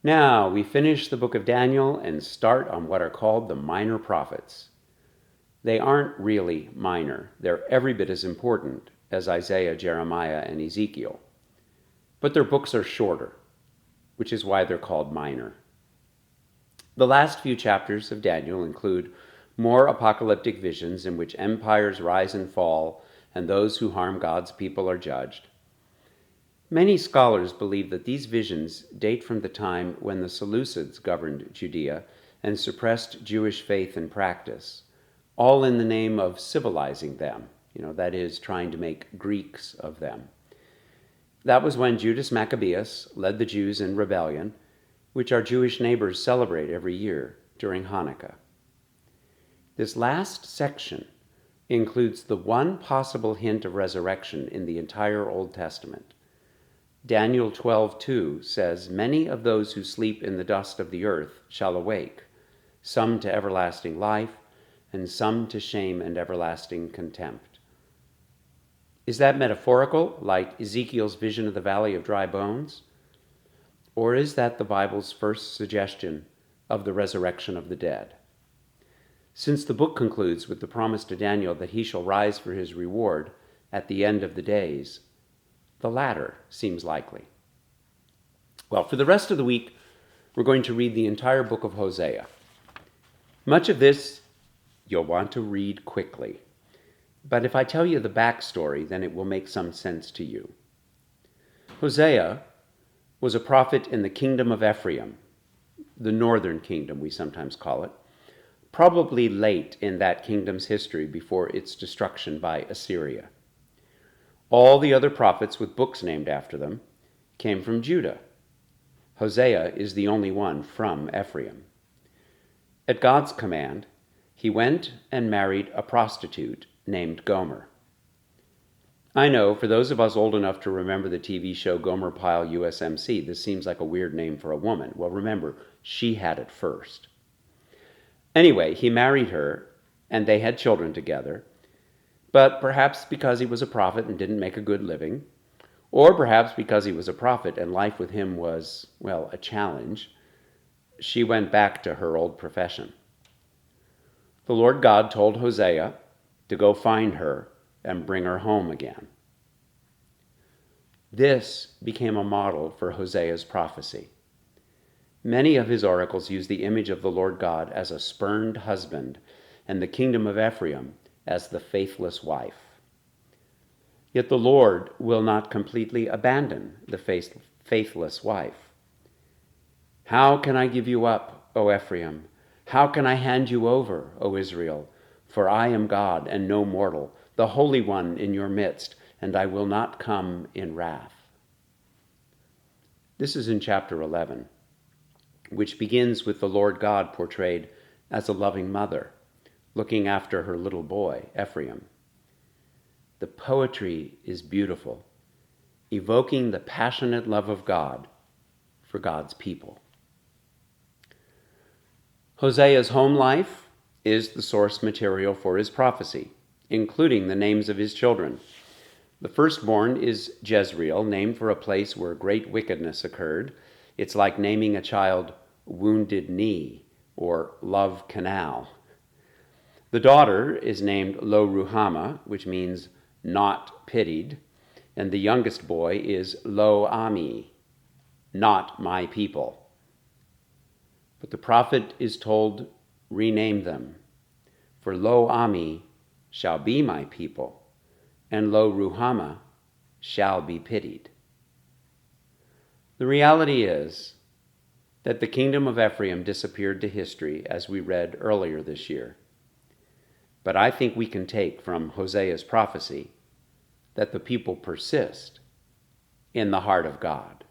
Now we finish the book of Daniel and start on what are called the minor prophets. They aren't really minor. They're every bit as important as Isaiah, Jeremiah, and Ezekiel. But their books are shorter, which is why they're called minor. The last few chapters of Daniel include more apocalyptic visions in which empires rise and fall and those who harm God's people are judged. Many scholars believe that these visions date from the time when the Seleucids governed Judea and suppressed Jewish faith and practice, all in the name of civilizing them, that is, trying to make Greeks of them. That was when Judas Maccabeus led the Jews in rebellion, which our Jewish neighbors celebrate every year during Hanukkah. This last section includes the one possible hint of resurrection in the entire Old Testament. Daniel 12:2 says, "Many of those who sleep in the dust of the earth shall awake, some to everlasting life, and some to shame and everlasting contempt." Is that metaphorical, like Ezekiel's vision of the valley of dry bones? Or is that the Bible's first suggestion of the resurrection of the dead? Since the book concludes with the promise to Daniel that he shall rise for his reward at the end of the days, the latter seems likely. Well, for the rest of the week, we're going to read the entire book of Hosea. Much of this you'll want to read quickly, but if I tell you the backstory, then it will make some sense to you. Hosea was a prophet in the kingdom of Ephraim, the northern kingdom we sometimes call it, probably late in that kingdom's history before its destruction by Assyria. All the other prophets with books named after them came from Judah. Hosea is the only one from Ephraim. At God's command, he went and married a prostitute named Gomer. I know, for those of us old enough to remember the TV show Gomer Pyle USMC, this seems like a weird name for a woman. Well, remember, she had it first. Anyway, he married her, and they had children together. But perhaps because he was a prophet and didn't make a good living, or perhaps because he was a prophet and life with him was, a challenge, she went back to her old profession. The Lord God told Hosea to go find her and bring her home again. This became a model for Hosea's prophecy. Many of his oracles use the image of the Lord God as a spurned husband and the kingdom of Ephraim as the faithless wife. Yet the Lord will not completely abandon the faithless wife. "How can I give you up, O Ephraim? How can I hand you over, O Israel? For I am God and no mortal, the Holy One in your midst, and I will not come in wrath." This is in chapter 11, which begins with the Lord God portrayed as a loving mother, looking after her little boy, Ephraim. The poetry is beautiful, evoking the passionate love of God for God's people. Hosea's home life is the source material for his prophecy, including the names of his children. The firstborn is Jezreel, named for a place where great wickedness occurred. It's like naming a child Wounded Knee or Love Canal. The daughter is named Lo Ruhamah, which means not pitied, and the youngest boy is Lo Ami, not my people. But the prophet is told, rename them, for Lo Ami shall be my people, and Lo Ruhamah shall be pitied. The reality is that the kingdom of Ephraim disappeared to history, as we read earlier this year. But I think we can take from Hosea's prophecy that the people persist in the heart of God.